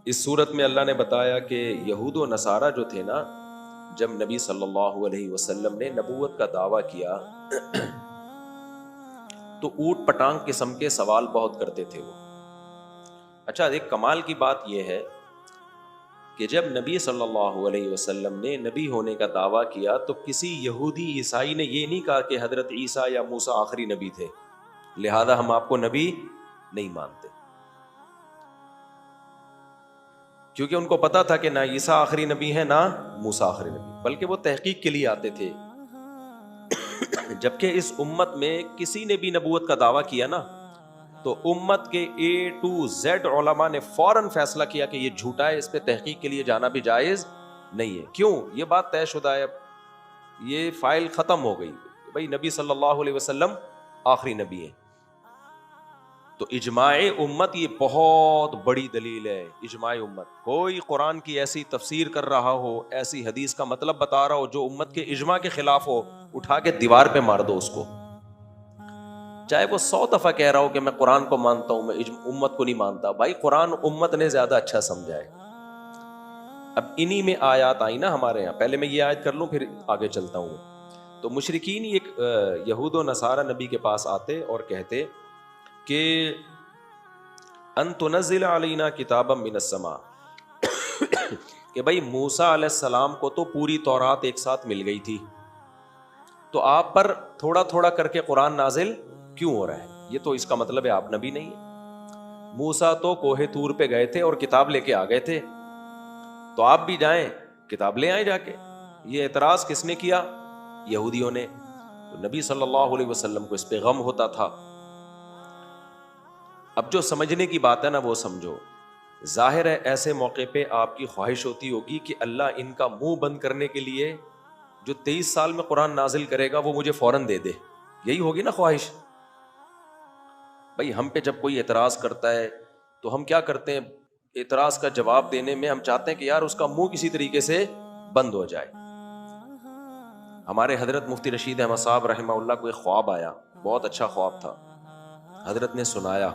اس صورت میں اللہ نے بتایا کہ یہود و نصارہ جو تھے نا، جب نبی صلی اللہ علیہ وسلم نے نبوت کا دعویٰ کیا تو اوٹ پٹانگ قسم کے سوال بہت کرتے تھے وہ. اچھا، ایک کمال کی بات یہ ہے کہ جب نبی صلی اللہ علیہ وسلم نے نبی ہونے کا دعویٰ کیا تو کسی یہودی عیسائی نے یہ نہیں کہا کہ حضرت عیسیٰ یا موسیٰ آخری نبی تھے لہذا ہم آپ کو نبی نہیں مانتے، کیونکہ ان کو پتا تھا کہ نہ عیسیٰ آخری نبی ہے نہ موسیٰ آخری نبی، بلکہ وہ تحقیق کے لیے آتے تھے. جبکہ اس امت میں کسی نے بھی نبوت کا دعویٰ کیا نا تو امت کے A to Z علماء نے فوراً فیصلہ کیا کہ یہ جھوٹا ہے، اس پہ تحقیق کے لیے جانا بھی جائز نہیں ہے. کیوں؟ یہ بات طے شدہ ہے، یہ فائل ختم ہو گئی بھائی، نبی صلی اللہ علیہ وسلم آخری نبی ہیں. تو اجماع امت یہ بہت بڑی دلیل ہے. اجماع امت، کوئی قرآن کی ایسی تفسیر کر رہا ہو، ایسی حدیث کا مطلب بتا رہا ہو جو امت کے اجماع کے خلاف ہو، اٹھا کے دیوار پہ مار دو اس کو، چاہے وہ 100 دفعہ کہہ رہا ہو کہ میں قرآن کو مانتا ہوں، میں امت کو نہیں مانتا. بھائی قرآن امت نے زیادہ اچھا سمجھا ہے. اب انہی میں آیات آئی نا ہمارے یہاں، پہلے میں یہ آیت کر لوں پھر آگے چلتا ہوں. تو مشرکین ایک یہود و نصارہ نبی کے پاس آتے اور کہتے کہ ان تنزل علینا کتابا من السماء، کہ بھائی موسیٰ علیہ السلام کو تو پوری تورات ایک ساتھ مل گئی تھی، تو آپ پر تھوڑا تھوڑا کر کے قرآن نازل کیوں ہو رہا ہے؟ یہ تو اس کا مطلب ہے آپ نبی نہیں ہیں. موسیٰ تو کوہ طور پہ گئے تھے اور کتاب لے کے آ گئے تھے، تو آپ بھی جائیں کتاب لے آئیں جا کے. یہ اعتراض کس نے کیا؟ یہودیوں نے. تو نبی صلی اللہ علیہ وسلم کو اس پہ غم ہوتا تھا. اب جو سمجھنے کی بات ہے نا وہ سمجھو. ظاہر ہے ایسے موقع پہ آپ کی خواہش ہوتی ہوگی کہ اللہ ان کا منہ بند کرنے کے لیے جو 23 سال میں قرآن نازل کرے گا وہ مجھے فوراً دے دے. یہی ہوگی نا خواہش. بھائی ہم پہ جب کوئی اعتراض کرتا ہے تو ہم کیا کرتے ہیں؟ اعتراض کا جواب دینے میں ہم چاہتے ہیں کہ یار اس کا منہ کسی طریقے سے بند ہو جائے. ہمارے حضرت مفتی رشید احمد صاحب رحمہ اللہ کو ایک خواب آیا، بہت اچھا خواب تھا، حضرت نے سنایا.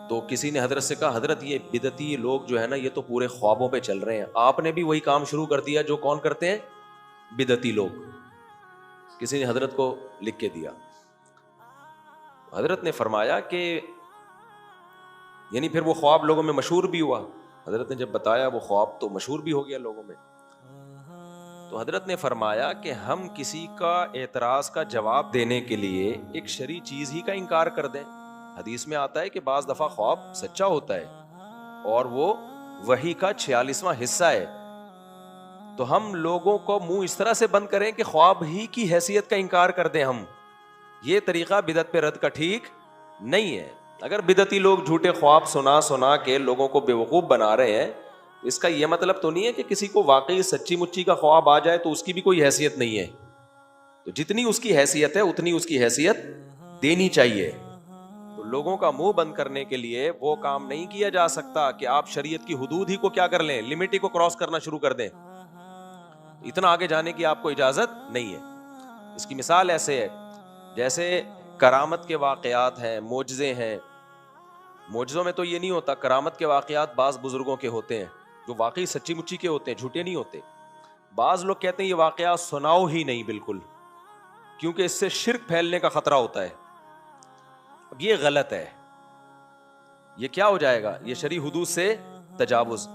تو کسی نے حضرت سے کہا حضرت یہ بدعتی لوگ جو ہے نا یہ تو پورے خوابوں پہ چل رہے ہیں، آپ نے بھی وہی کام شروع کر دیا جو کون کرتے ہیں؟ بدعتی لوگ. کسی نے حضرت کو لکھ کے دیا. حضرت نے فرمایا کہ یعنی پھر وہ خواب لوگوں میں مشہور بھی ہوا. حضرت نے جب بتایا وہ خواب تو مشہور بھی ہو گیا لوگوں میں. تو حضرت نے فرمایا کہ ہم کسی کا اعتراض کا جواب دینے کے لیے ایک شرعی چیز ہی کا انکار کر دیں. حدیث میں آتا ہے کہ بعض دفعہ خواب سچا ہوتا ہے اور وہ وحی کا 46واں حصہ ہے، تو ہم لوگوں کو منہ اس طرح سے بند کریں کہ خواب ہی کی حیثیت کا انکار کر دیں ہم. یہ طریقہ بدعت پہ رد کا ٹھیک نہیں ہے. اگر بدعتی لوگ جھوٹے خواب سنا کے لوگوں کو بیوقوف بنا رہے ہیں، اس کا یہ مطلب تو نہیں ہے کہ کسی کو واقعی سچی مچی کا خواب آ جائے تو اس کی بھی کوئی حیثیت نہیں ہے. تو جتنی اس کی حیثیت ہے اتنی اس کی حیثیت دینی چاہیے. تو لوگوں کا منہ بند کرنے کے لیے وہ کام نہیں کیا جا سکتا کہ آپ شریعت کی حدود ہی کو کیا کر لیں، لمٹ ہی کو کراس کرنا شروع کر دیں. اتنا آگے جانے کی آپ کو اجازت نہیں ہے. اس کی مثال ایسے ہے جیسے کرامت کے واقعات ہیں، معجزے ہیں. معجزوں میں تو یہ نہیں ہوتا، کرامت کے واقعات بعض بزرگوں کے ہوتے ہیں جو واقعی سچی مچی کے ہوتے ہیں، جھوٹے نہیں ہوتے. بعض لوگ کہتے ہیں یہ واقعات سناؤ ہی نہیں بالکل، کیونکہ اس سے شرک پھیلنے کا خطرہ ہوتا ہے. اب یہ غلط ہے. یہ کیا ہو جائے گا؟ یہ شرعی حدود سے تجاوز.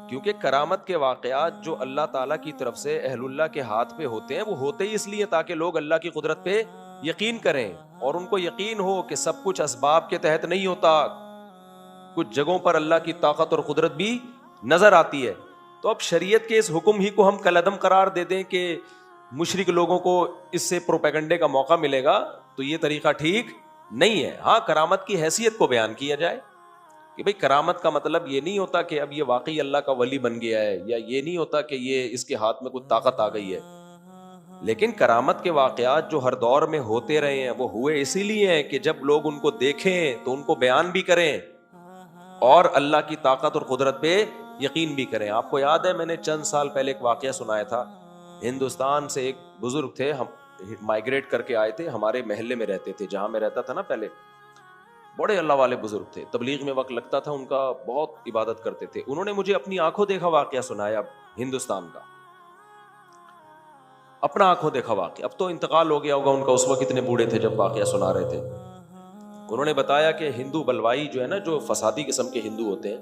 کیونکہ کرامت کے واقعات جو اللہ تعالیٰ کی طرف سے اہل اللہ کے ہاتھ پہ ہوتے ہیں وہ ہوتے ہی اس لیے تاکہ لوگ اللہ کی قدرت پہ یقین کریں، اور ان کو یقین ہو کہ سب کچھ اسباب کے تحت نہیں ہوتا، کچھ جگہوں پر اللہ کی طاقت اور قدرت بھی نظر آتی ہے. تو اب شریعت کے اس حکم ہی کو ہم کالعدم قرار دے دیں کہ مشرک لوگوں کو اس سے پروپیگنڈے کا موقع ملے گا، تو یہ طریقہ ٹھیک نہیں ہے. ہاں کرامت کی حیثیت کو بیان کیا جائے کہ بھئی کرامت کا مطلب یہ نہیں ہوتا کہ اب یہ واقعی اللہ کا ولی بن گیا ہے، یا یہ نہیں ہوتا کہ یہ اس کے ہاتھ میں کچھ طاقت آ گئی ہے. لیکن کرامت کے واقعات جو ہر دور میں ہوتے رہے ہیں وہ ہوئے اسی لیے ہیں کہ جب لوگ ان کو دیکھیں تو ان کو بیان بھی کریں اور اللہ کی طاقت اور قدرت پہ یقین بھی کریں. آپ کو یاد ہے میں نے چند سال پہلے ایک واقعہ سنایا تھا. ہندوستان سے ایک بزرگ تھے، ہم مائگریٹ کر کے آئے تھے، ہمارے محلے میں رہتے تھے جہاں میں رہتا تھا نا پہلے. بڑے اللہ والے بزرگ تھے, تبلیغ میں وقت لگتا تھا ان کا, بہت عبادت کرتے تھے. انہوں نے مجھے اپنی آنکھوں دیکھا واقعہ سنایا ہندوستان کا, اپنا آنکھوں دیکھا واقعہ. اب تو انتقال ہو گیا ہوگا ان کا, اس وقت اتنے بوڑھے تھے جب واقعہ سنا رہے تھے. انہوں نے بتایا کہ ہندو بلوائی جو ہے نا, جو فسادی قسم کے ہندو ہوتے ہیں,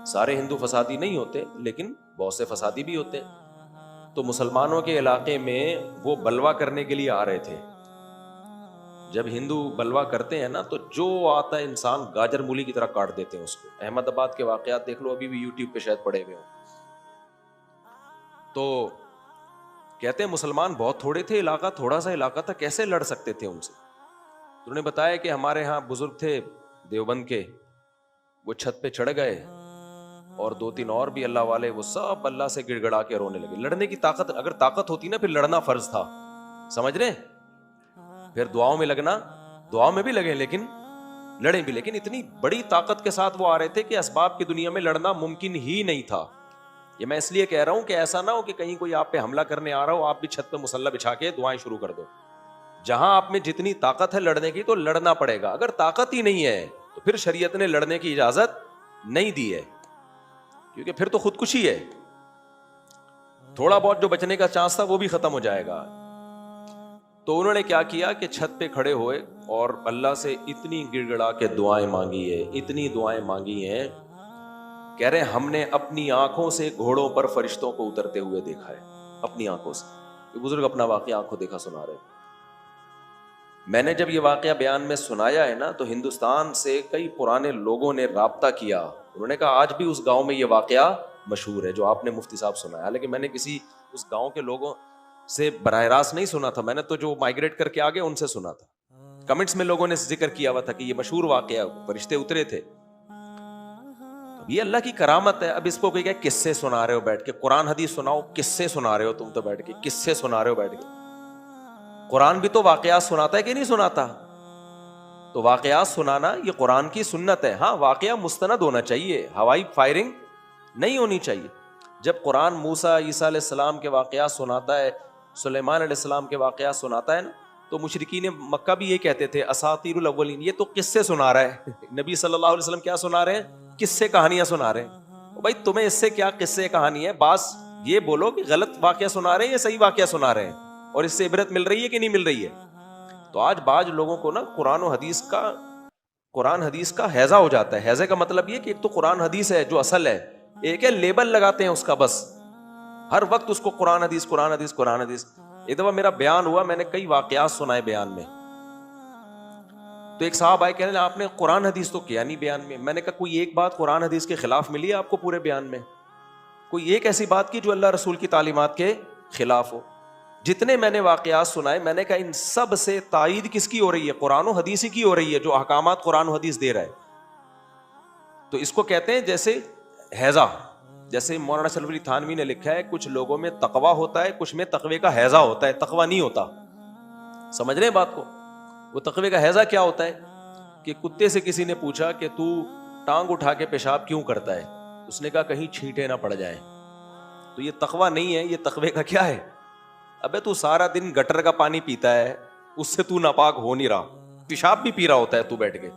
سارے ہندو فسادی نہیں ہوتے لیکن بہت سے فسادی بھی ہوتے ہیں, تو مسلمانوں کے علاقے میں وہ بلوا کرنے کے لیے آ رہے تھے. جب ہندو بلوا کرتے ہیں نا, تو جو آتا ہے انسان گاجر مولی کی طرح کاٹ دیتے ہیں اس کو. احمد آباد کے واقعات دیکھ لو, ابھی بھی یوٹیوب پہ شاید پڑے ہوئے ہوں. تو کہتے ہیں مسلمان بہت تھوڑے تھے, علاقہ تھوڑا سا علاقہ تھا, کیسے لڑ سکتے تھے ان سے. انہوں نے بتایا کہ ہمارے ہاں بزرگ تھے دیوبند کے, وہ چھت پہ چڑھ گئے, اور 2-3 اور بھی اللہ والے, وہ سب اللہ سے گڑ گڑا کے رونے لگے. لڑنے کی طاقت, اگر طاقت ہوتی نا, پھر لڑنا فرض تھا, سمجھ رہے, پھر دعاؤں میں لگنا, دعاؤں میں بھی لگے لیکن لڑیں بھی, لیکن اتنی بڑی طاقت کے ساتھ وہ آ رہے تھے کہ اسباب کی دنیا میں لڑنا ممکن ہی نہیں تھا. یہ میں اس لیے کہہ رہا ہوں کہ ایسا نہ ہو کہ کہیں کوئی آپ پہ حملہ کرنے آ رہا ہو, آپ بھی چھت پہ مسلح بچھا کے دعائیں شروع کر دو. جہاں آپ میں جتنی طاقت ہے لڑنے کی تو لڑنا پڑے گا. اگر طاقت ہی نہیں ہے تو پھر شریعت نے لڑنے کی اجازت نہیں دی ہے, کیونکہ پھر تو خودکشی ہے. تھوڑا بہت جو بچنے کا چانس تھا وہ بھی ختم ہو جائے گا. تو انہوں نے کیا کیا کہ چھت پہ کھڑے ہوئے اور اللہ سے اتنی گڑ گڑا کے دعائیں مانگی ہے, اتنی دعائیں مانگی ہیں, کہہ رہے ہم نے اپنی آنکھوں سے گھوڑوں پر فرشتوں کو اترتے ہوئے دیکھا ہے, اپنی آنکھوں سے. یہ بزرگ اپنا واقعہ آنکھوں دیکھا سنا رہے. میں نے جب یہ واقعہ بیان میں سنایا ہے نا, تو ہندوستان سے کئی پرانے لوگوں نے رابطہ کیا. انہوں نے کہا آج بھی اس گاؤں میں یہ واقعہ مشہور ہے جو آپ نے مفتی صاحب سنایا. لیکن میں نے کسی اس گاؤں کے لوگوں سے براہ راست نہیں سنا تھا, میں نے تو جو مائگریٹ کر کے آگے ان سے سنا تھا. کمنٹس میں لوگوں نے ذکر کیا ہوا تھا کہ یہ مشہور واقعہ, فرشتے اترے تھے. یہ اللہ کی کرامت ہے. اب اس کو کوئی کہ کس سے سنا رہے ہو بیٹھ کے, قرآن حدیث سناؤ, کس سے سنا رہے ہو تم تو بیٹھ کے, کس سے سنا رہے ہو بیٹھ کے. قرآن بھی تو واقعات سناتا ہے کہ نہیں سناتا؟ تو واقعات سنانا یہ قرآن کی سنت ہے. ہاں واقعہ مستند ہونا چاہیے, ہوائی فائرنگ نہیں ہونی چاہیے. جب قرآن موسیٰ عیسیٰ علیہ السلام کے واقعات سناتا ہے, سلیمان علیہ السلام کے واقعات سناتا ہے نا, تو مشرکین مکہ بھی یہ کہتے تھے اساطیر الاولین, یہ تو کس سے سنا رہا ہے. نبی صلی اللہ علیہ وسلم کیا سنا رہے ہیں؟ کس سے کہانیاں سنا رہے ہیں. بھائی تمہیں اس سے کیا کس سے کہانی ہے, بس یہ بولو کہ غلط واقعہ سنا رہے ہیں یا صحیح واقعہ سنا رہے ہیں, اور اس سے عبرت مل رہی ہے کہ نہیں مل رہی ہے. تو آج بعض لوگوں کو نا قرآن حدیث کا حیضہ ہو جاتا ہے. حیضے کا مطلب یہ کہ ایک تو قرآن حدیث ہے جو اصل ہے, ایک ہے لیبل لگاتے ہیں اس کا, بس ہر وقت اس کو قرآن حدیث قرآن حدیث قرآن حدیث. ایک دفعہ میرا بیان ہوا, میں نے کئی واقعات سنائے بیان میں, تو ایک صاحب آئے کہنے آپ نے قرآن حدیث تو کیا نہیں بیان میں. میں نے کہا کوئی ایک بات قرآن حدیث کے خلاف ملی ہے آپ کو پورے بیان میں؟ کوئی ایک ایسی بات کی جو اللہ رسول کی تعلیمات کے خلاف ہو؟ جتنے میں نے واقعات سنائے, میں نے کہا ان سب سے تائید کس کی ہو رہی ہے؟ قرآن و حدیث ہی کی ہو رہی ہے, جو احکامات قرآن و حدیث دے رہا ہے. تو اس کو کہتے ہیں جیسے حیضہ, جیسے مولانا شرف علی تھانوی نے لکھا ہے, کچھ لوگوں میں تقویٰ ہوتا ہے, کچھ میں تقوی کا حیضہ ہوتا ہے, تقویٰ نہیں ہوتا. سمجھ رہے ہیں بات کو؟ وہ تقوی کا حیضہ کیا ہوتا ہے کہ کتے سے کسی نے پوچھا کہ تو ٹانگ اٹھا کے پیشاب کیوں کرتا ہے, اس نے کہا کہیں چھینٹے نہ پڑ جائیں. تو یہ تقویٰ نہیں ہے, یہ تقوی کا کیا ہے؟ ابے تو سارا دن گٹر کا پانی پیتا ہے, اس سے تو ناپاک ہو نہیں رہا, پیشاب بھی پی رہا ہوتا ہے تو بیٹھ کے,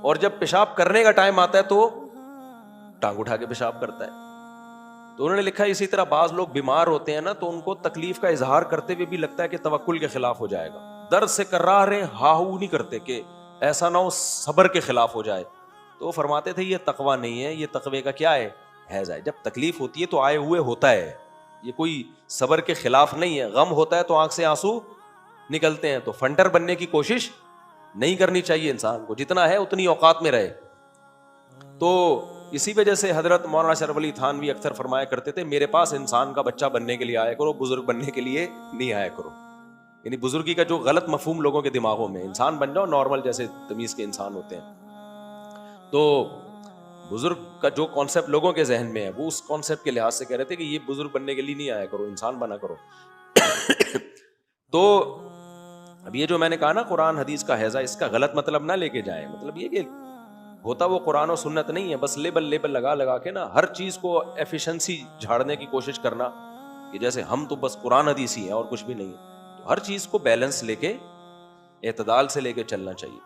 اور جب پیشاب کرنے کا ٹائم آتا ہے تو ٹانگ اٹھا کے پیشاب کرتا ہے. تو انہوں نے لکھا اسی طرح بعض لوگ بیمار ہوتے ہیں نا, تو ان کو تکلیف کا اظہار کرتے ہوئے بھی لگتا ہے کہ توکل کے خلاف ہو جائے گا, درد سے کرا رہے ہاہو نہیں کرتے کہ ایسا نہ ہو صبر کے خلاف ہو جائے. تو وہ فرماتے تھے یہ تقویٰ نہیں ہے, یہ تقوی کا کیا ہے؟ حیض ہے. جب تکلیف ہوتی ہے تو آئے ہوئے ہوتا ہے, یہ کوئی صبر کے خلاف نہیں ہے. غم ہوتا ہے تو آنکھ سے آنسو نکلتے ہیں, تو فنٹر بننے کی کوشش نہیں کرنی چاہیے انسان کو, جتنا ہے اتنی اوقات میں رہے. تو اسی وجہ سے حضرت مولانا شرف علی تھانوی اکثر فرمایا کرتے تھے میرے پاس انسان کا بچہ بننے کے لیے آیا کرو, بزرگ بننے کے لیے نہیں آیا کرو. یعنی بزرگی کا جو غلط مفہوم لوگوں کے دماغوں میں, انسان بن جاؤ نارمل جیسے تمیز کے انسان ہوتے ہیں. تو بزرگ کا جو کانسیپٹ لوگوں کے ذہن میں ہے, وہ اس کانسیپٹ کے لحاظ سے کہہ رہے تھے کہ یہ بزرگ بننے کے لیے نہیں آیا کرو, انسان بنا کرو. تو اب یہ جو میں نے کہا نا قرآن حدیث کا حیضہ, اس کا غلط مطلب نہ لے کے جائیں. مطلب یہ کہ ہوتا وہ قرآن و سنت نہیں ہے, بس لیبل لگا کے نا ہر چیز کو ایفیشنسی جھاڑنے کی کوشش کرنا کہ جیسے ہم تو بس قرآن حدیث ہی ہیں اور کچھ بھی نہیں. تو ہر چیز کو بیلنس لے کے, اعتدال سے لے کے چلنا چاہیے.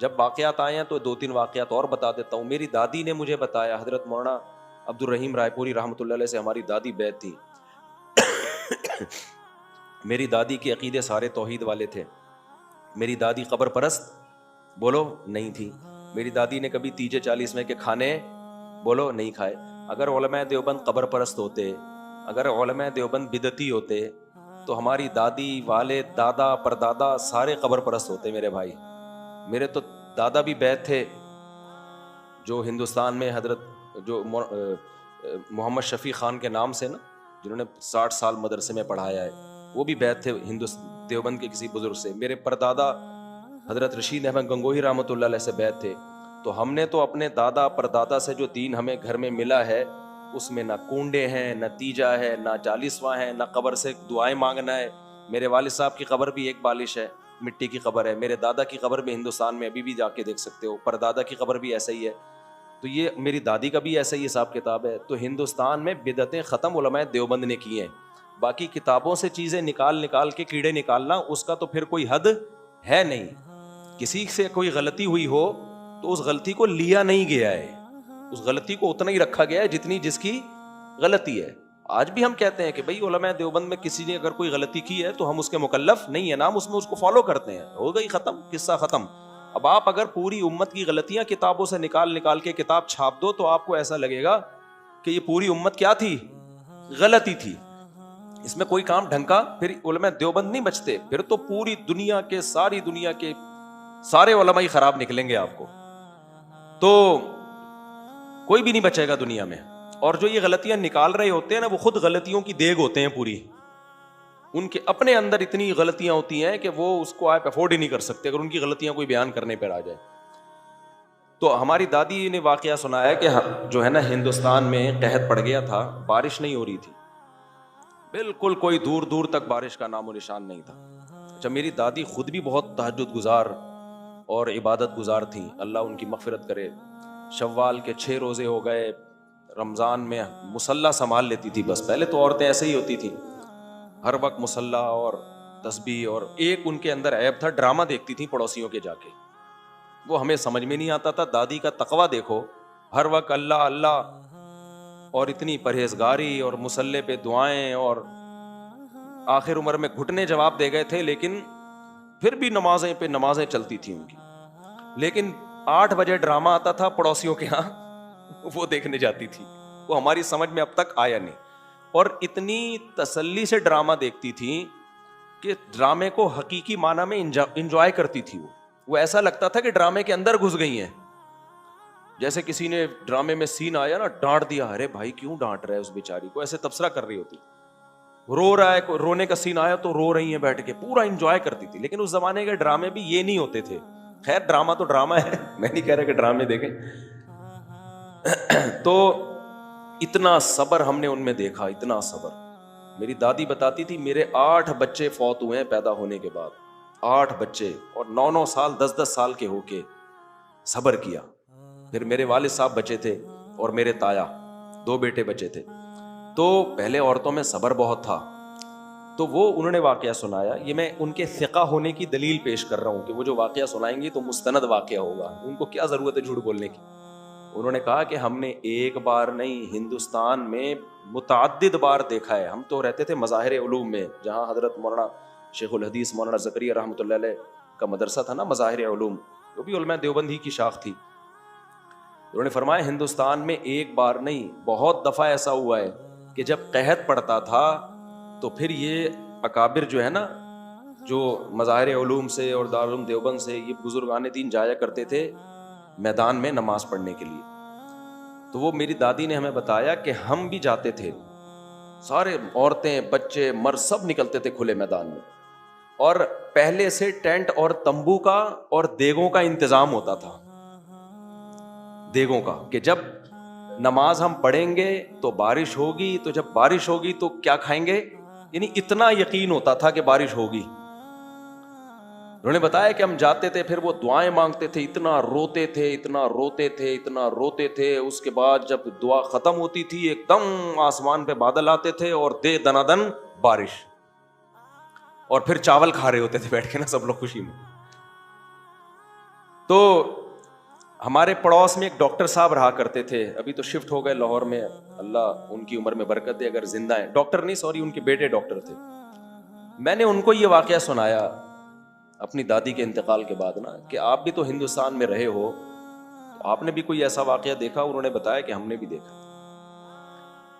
جب واقعات آئے ہیں تو 2-3 واقعات اور بتا دیتا ہوں. میری دادی نے مجھے بتایا, حضرت مولانا عبد الرحیم رائے پوری رحمۃ اللہ علیہ سے ہماری دادی بیعت تھی. میری دادی کے عقیدے سارے توحید والے تھے. میری دادی قبر پرست بولو نہیں تھی. میری دادی نے کبھی تیجے 40ویں کے کھانے بولو نہیں کھائے. اگر علماء دیوبند قبر پرست ہوتے, اگر علماء دیوبند بدعتی ہوتے, تو ہماری دادی, والد, دادا, پردادا سارے قبر پرست ہوتے. میرے بھائی, میرے تو دادا بھی بیعت تھے جو ہندوستان میں حضرت جو محمد شفیع خان کے نام سے نا, جنہوں نے 60 سال مدرسے میں پڑھایا ہے, وہ بھی بیعت تھے دیوبند کے کسی بزرگ سے. میرے پردادا حضرت رشید احمد گنگوہی رحمۃ اللہ علیہ سے بیعت تھے. تو ہم نے تو اپنے دادا پردادا سے جو دین ہمیں گھر میں ملا ہے, اس میں نہ کنڈے ہیں, نہ تیجا ہے, نہ 40واں ہے, نہ قبر سے دعائیں مانگنا ہے. میرے والد صاحب کی قبر بھی ایک بالش ہے, مٹی کی قبر ہے. میرے دادا کی قبر بھی ہندوستان میں ابھی بھی جا کے دیکھ سکتے ہو, پردادا کی قبر بھی ایسا ہی ہے. تو یہ میری دادی کا بھی ایسا ہی حساب کتاب ہے. تو ہندوستان میں بدعتیں ختم علماء دیوبند نے کی ہیں. باقی کتابوں سے چیزیں نکال کے کیڑے نکالنا, اس کا تو پھر کوئی حد ہے نہیں. کسی سے کوئی غلطی ہوئی ہو تو اس غلطی کو لیا نہیں گیا ہے, اس غلطی کو اتنا ہی رکھا گیا ہے جتنی جس کی غلطی ہے. آج بھی ہم کہتے ہیں کہ بھئی علماء دیوبند میں کسی نے اگر کوئی غلطی کی ہے تو ہم اس کے مکلف نہیں ہیں, نام اس میں اس کو فالو کرتے ہیں, ہو گئی ختم, قصہ ختم. اب آپ اگر پوری امت کی غلطیاں کتابوں سے نکال کے کتاب چھاپ دو تو آپ کو ایسا لگے گا کہ یہ پوری امت کیا تھی, غلطی تھی, اس میں کوئی کام ڈھنگ کا. پھر علماء دیوبند نہیں بچتے, پھر تو پوری دنیا کے سارے علماء ہی خراب نکلیں گے آپ کو, تو کوئی بھی نہیں بچے گا دنیا میں. اور جو یہ غلطیاں نکال رہے ہوتے ہیں نا, وہ خود غلطیوں کی دیگ ہوتے ہیں پوری. ان کے اپنے اندر اتنی غلطیاں ہوتی ہیں کہ وہ اس کو آپ افورڈ ہی نہیں کر سکتے اگر ان کی غلطیاں کوئی بیان کرنے پر آ جائے. تو ہماری دادی نے واقعہ سنایا کہ جو ہے نا ہندوستان میں قحط پڑ گیا تھا, بارش نہیں ہو رہی تھی, بالکل کوئی دور دور تک بارش کا نام و نشان نہیں تھا. اچھا, میری دادی خود بھی بہت تہجد گزار اور عبادت گزار تھیں, اللہ ان کی مغفرت کرے. شوال کے 6 روزے ہو گئے, رمضان میں مصلی سنبھال لیتی تھی. بس پہلے تو عورتیں ایسے ہی ہوتی تھیں, ہر وقت مصلی اور تسبیح. اور ایک ان کے اندر عیب تھا, ڈرامہ دیکھتی تھیں پڑوسیوں کے جا کے. وہ ہمیں سمجھ میں نہیں آتا تھا. دادی کا تقویٰ دیکھو, ہر وقت اللہ اللہ, اور اتنی پرہیزگاری اور مصلی پہ دعائیں, اور آخر عمر میں گھٹنے جواب دے گئے تھے, لیکن پھر بھی نمازیں پہ نمازیں چلتی تھیں ان کی. لیکن 8 بجے ڈرامہ آتا تھا پڑوسیوں کے ہاں, وہ دیکھنے جاتی تھی. وہ ہماری سمجھ میں اب تک آیا نہیں. اور اتنی تسلی سے ڈرامہ دیکھتی تھی کہ ڈرامے کو حقیقی معنی میں انجوائے کرتی تھی. وہ ایسا لگتا تھا کہ ڈرامے کے اندر گھس گئی ہیں. جیسے کسی نے ڈرامے میں سین آیا نا, ڈانٹ دیا, ارے بھائی کیوں ڈانٹ رہا ہے اس بیچاری کو, ایسے تبصرہ کر رہی ہوتی. رو رہا ہے, رونے کا سین آیا تو رو رہی ہیں بیٹھ کے, پورا انجوائے کرتی تھی. لیکن اس زمانے کے ڈرامے بھی یہ نہیں ہوتے تھے. خیر ڈرامہ تو ڈرامہ ہے, میں نہیں کہہ رہا کہ ڈرامے دیکھیں. تو اتنا صبر ہم نے ان میں دیکھا, اتنا صبر. میری دادی بتاتی تھی میرے 8 بچے فوت ہوئے ہیں پیدا ہونے کے بعد, 8 بچے, اور 9 سال 10 سال کے ہو کے صبر کیا. پھر میرے والد صاحب بچے تھے اور میرے تایا 2 بیٹے بچے تھے. تو پہلے عورتوں میں صبر بہت تھا. تو وہ انہوں نے واقعہ سنایا, یہ میں ان کے ثقہ ہونے کی دلیل پیش کر رہا ہوں کہ وہ جو واقعہ سنائیں گی تو مستند واقعہ ہوگا, ان کو کیا ضرورت ہے جھوٹ بولنے کی. انہوں نے کہا کہ ہم نے ایک بار نہیں, ہندوستان میں متعدد بار دیکھا ہے. ہم تو رہتے تھے مظاہر علوم میں, جہاں حضرت مولانا شیخ الحدیث مولانا زکریا رحمۃ اللہ علیہ کا مدرسہ تھا نا, مظاہر علوم, وہ بھی علماء دیوبند ہی کی شاخ تھی. انہوں نے فرمایا ہندوستان میں ایک بار نہیں بہت دفعہ ایسا ہوا ہے کہ جب قحط پڑتا تھا تو پھر یہ اکابر جو ہے نا, جو مظاہر علوم سے اور دارالعلوم دیوبند سے یہ بزرگان دین جایا کرتے تھے میدان میں نماز پڑھنے کے لیے. تو وہ میری دادی نے ہمیں بتایا کہ ہم بھی جاتے تھے, سارے عورتیں بچے مرد سب نکلتے تھے کھلے میدان میں, اور پہلے سے ٹینٹ اور تمبو کا اور دیگوں کا انتظام ہوتا تھا, دیگوں کا, کہ جب نماز ہم پڑھیں گے تو بارش ہوگی, تو جب بارش ہوگی تو کیا کھائیں گے, یعنی اتنا یقین ہوتا تھا کہ بارش ہوگی. انہوں نے بتایا کہ ہم جاتے تھے, پھر وہ دعائیں مانگتے تھے, اتنا روتے تھے اتنا روتے تھے اتنا روتے تھے. اس کے بعد جب دعا ختم ہوتی تھی ایک دم آسمان پہ بادل آتے تھے اور دے دنادن بارش, اور پھر چاول کھا رہے ہوتے تھے بیٹھ کے نا سب لوگ خوشی میں. تو ہمارے پڑوس میں ایک ڈاکٹر صاحب رہا کرتے تھے, ابھی تو شفٹ ہو گئے لاہور میں, اللہ ان کی عمر میں برکت دے اگر زندہ ہیں. ڈاکٹر نہیں, سوری, ان کے بیٹے ڈاکٹر تھے. میں نے ان کو یہ واقعہ سنایا اپنی دادی کے انتقال کے بعد نا, کہ آپ بھی تو ہندوستان میں رہے ہو, آپ نے بھی کوئی ایسا واقعہ دیکھا؟ انہوں نے بتایا کہ ہم نے بھی دیکھا.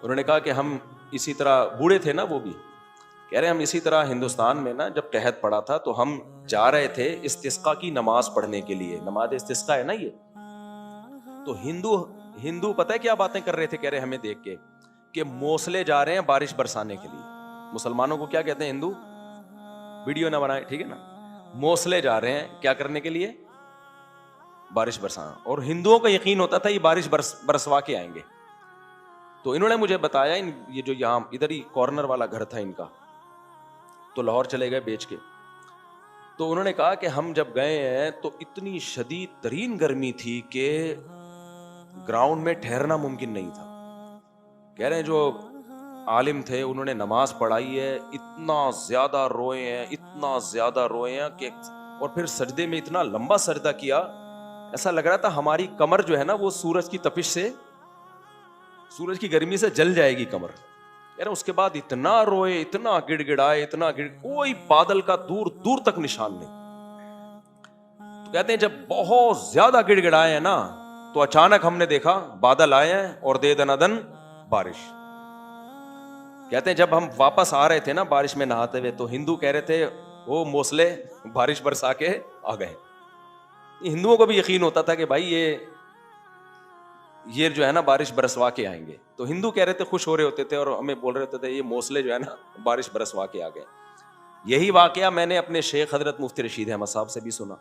انہوں نے کہا کہ ہم اسی طرح, بوڑھے تھے نا وہ بھی, کہہ رہے ہم اسی طرح ہندوستان میں نا جب قحط پڑا تھا تو ہم جا رہے تھے استسقاء کی نماز پڑھنے کے لیے, نماز استسقاء ہے نا یہ, تو ہندو پتہ ہے کیا باتیں کر رہے تھے, کہہ رہے ہمیں دیکھ کے کہ موسلے جا رہے ہیں بارش برسانے کے لیے. مسلمانوں کو کیا کہتے ہیں ہندو, ویڈیو نہ بنائے ٹھیک ہے نا, موسلے جا رہے ہیں کیا کرنے کے لیے, بارش برسانا. اور ہندوؤں کا یقین ہوتا تھا یہ بارش برسوا کے آئیں گے. تو انہوں نے مجھے بتایا, یہ جو یہاں ادھر ہی کارنر والا گھر تھا ان کا, تو لاہور چلے گئے بیچ کے. تو انہوں نے کہا کہ ہم جب گئے ہیں تو اتنی شدید ترین گرمی تھی کہ گراؤنڈ میں ٹھہرنا ممکن نہیں تھا. کہہ رہے ہیں جو عالم تھے انہوں نے نماز پڑھائی ہے, اتنا زیادہ روئے ہیں, اتنا زیادہ روئے ہیں کہ, اور پھر سجدے میں اتنا لمبا سجدہ کیا, ایسا لگ رہا تھا ہماری کمر جو ہے نا وہ سورج کی تپش سے, سورج کی گرمی سے جل جائے گی کمر. یار اس کے بعد اتنا روئے, اتنا گڑ گڑائے, کوئی بادل کا دور دور تک نشان نہیں. تو کہتے ہیں جب بہت زیادہ گڑ گڑائے ہیں نا تو اچانک ہم نے دیکھا بادل آئے ہیں اور دے دنادن بارش. کہتے ہیں جب ہم واپس آ رہے تھے نا بارش میں نہاتے ہوئے, تو ہندو کہہ رہے تھے وہ موسلے بارش برسا کے آ گئے. ہندوؤں کو بھی یقین ہوتا تھا کہ بھائی یہ جو ہے نا بارش برسوا کے آئیں گے. تو ہندو کہہ رہے تھے, خوش ہو رہے ہوتے تھے اور ہمیں بول رہے ہوتے تھے یہ موسلے جو ہے نا بارش برسوا کے آ گئے. یہی واقعہ میں نے اپنے شیخ حضرت مفتی رشید احمد صاحب سے بھی سنا.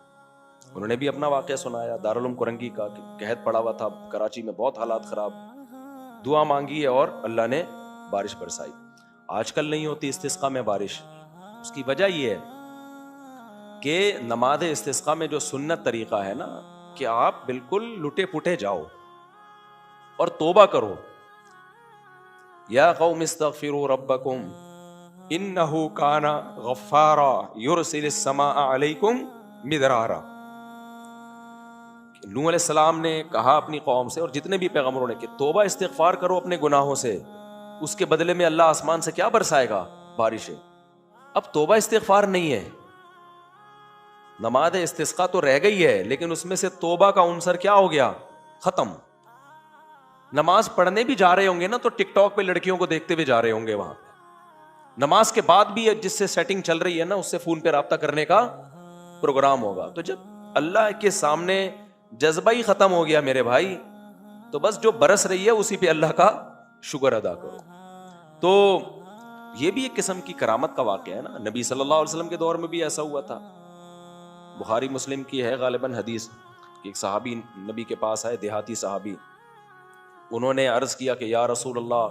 انہوں نے بھی اپنا واقعہ سنایا دارالعلوم کرنگی کا, قحط پڑا ہوا تھا کراچی میں, بہت حالات خراب, دعا مانگی ہے اور اللہ نے بارش برسائی. آج کل نہیں ہوتی استسقاء میں بارش. اس کی وجہ یہ ہے کہ نماز استسقاء میں جو سنت طریقہ ہے نا کہ آپ بالکل لٹے پٹے جاؤ اور توبہ کرو. یا قوم استغفروا ربکم انہ کان غفارا یرسل السماء علیکم مدرارا. نوح علیہ السلام نے کہا اپنی قوم سے اور جتنے بھی پیغمبروں نے کہ توبہ استغفار کرو اپنے گناہوں سے, اس کے بدلے میں اللہ آسمان سے کیا برسائے گا, بارشیں. اب توبہ استغفار نہیں ہے, نماز استسقاء تو رہ گئی ہے لیکن اس میں سے توبہ کا عنصر کیا ہو گیا, ختم. نماز پڑھنے بھی جا رہے ہوں گے نا تو ٹک ٹاک پہ لڑکیوں کو دیکھتے ہوئے جا رہے ہوں گے وہاں. نماز کے بعد بھی جس سے سیٹنگ چل رہی ہے نا اس سے فون پہ رابطہ کرنے کا پروگرام ہوگا. تو جب اللہ کے سامنے جذبہ ہی ختم ہو گیا میرے بھائی, تو بس جو برس رہی ہے اسی پہ اللہ کا شکر ادا کرو. تو یہ بھی ایک قسم کی کرامت کا واقعہ ہے نا. نبی صلی اللہ علیہ وسلم کے دور میں بھی ایسا ہوا تھا. بخاری مسلم کی ہے غالباً حدیث کہ ایک صحابی نبی کے پاس آئے, دیہاتی صحابی. انہوں نے عرض کیا کہ یا رسول اللہ,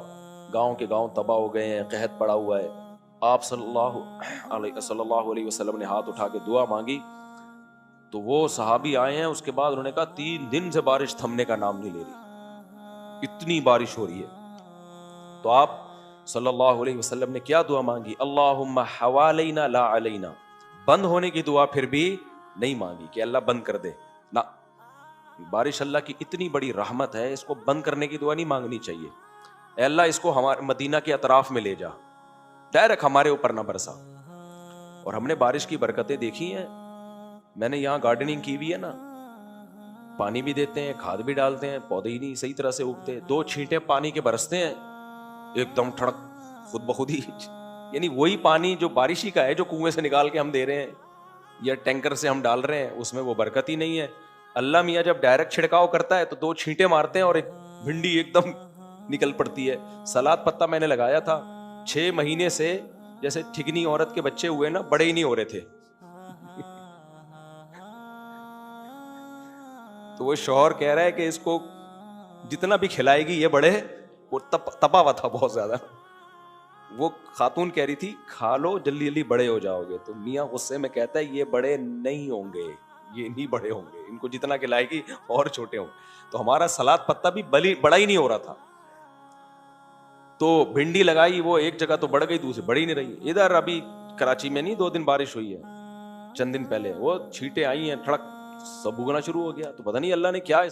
گاؤں کے گاؤں تباہ ہو گئے ہیں, قحط پڑا ہوا ہے. آپ صلی اللہ علیہ وسلم نے ہاتھ اٹھا کے دعا مانگی. تو وہ صحابی آئے ہیں, اس کے بعد انہوں نے کہا 3 دن سے بارش تھمنے کا نام نہیں لے رہی, اتنی بارش ہو رہی ہے. تو آپ صلی اللہ علیہ وسلم نے کیا دعا مانگی, اللہم حوالینا لا علینا. بند ہونے کی دعا پھر بھی نہیں مانگی کہ اللہ بند کر دے, نہ, بارش اللہ کی اتنی بڑی رحمت ہے, اس کو بند کرنے کی دعا نہیں مانگنی چاہیے. اے اللہ اس کو ہمارے مدینہ کے اطراف میں لے جا, ڈائریکٹ ہمارے اوپر نہ برسا. اور ہم نے بارش کی برکتیں دیکھی ہیں. میں نے یہاں گارڈننگ کی ہوئی ہے نا, پانی بھی دیتے ہیں, کھاد بھی ڈالتے ہیں, پودے ہی نہیں صحیح طرح سے اگتے. 2 چھینٹے پانی کے برستے ہیں, ایک دم ٹھڑک خود بخود ہی, یعنی وہی پانی جو بارشی کا ہے جو کنویں سے نکال کے ہم دے رہے ہیں یا ٹینکر سے ہم ڈال رہے ہیں, اس میں وہ برکت ہی نہیں ہے. اللہ میاں جب ڈائریکٹ چھڑکاؤ کرتا ہے تو 2 چھینٹے مارتے ہیں اور ایک بھنڈی ایک دم نکل پڑتی ہے. سلاد پتہ میں نے لگایا تھا 6 مہینے سے, جیسے ٹھگنی عورت کے بچے ہوئے نا, بڑے ہی نہیں ہو رہے تھے. تو وہ شوہر کہہ رہا ہے کہ اس کو جتنا بھی کھلائے گی یہ بڑے, وہ تپا ہوا تھا بہت زیادہ. وہ خاتون کہہ رہی تھی کھا لو جلدی جلدی بڑے ہو جاؤ گے. تو میاں غصے میں کہتا ہے یہ بڑے نہیں ہوں گے, یہ نہیں بڑے ہوں گے, ان کو جتنا کھلائے گی اور چھوٹے ہوں. تو ہمارا سلاد پتہ بھی بڑا ہی نہیں ہو رہا تھا. تو بھنڈی لگائی, وہ ایک جگہ تو بڑھ گئی, دوسری بڑھ ہی نہیں رہی. ادھر ابھی کراچی میں نہیں 2 دن بارش ہوئی ہے, چند دن پہلے, وہ چھینٹیں آئی ہیں ٹھڑک, سب اگنا شروع ہو گیا. تو پتہ نہیں اللہ نے کیا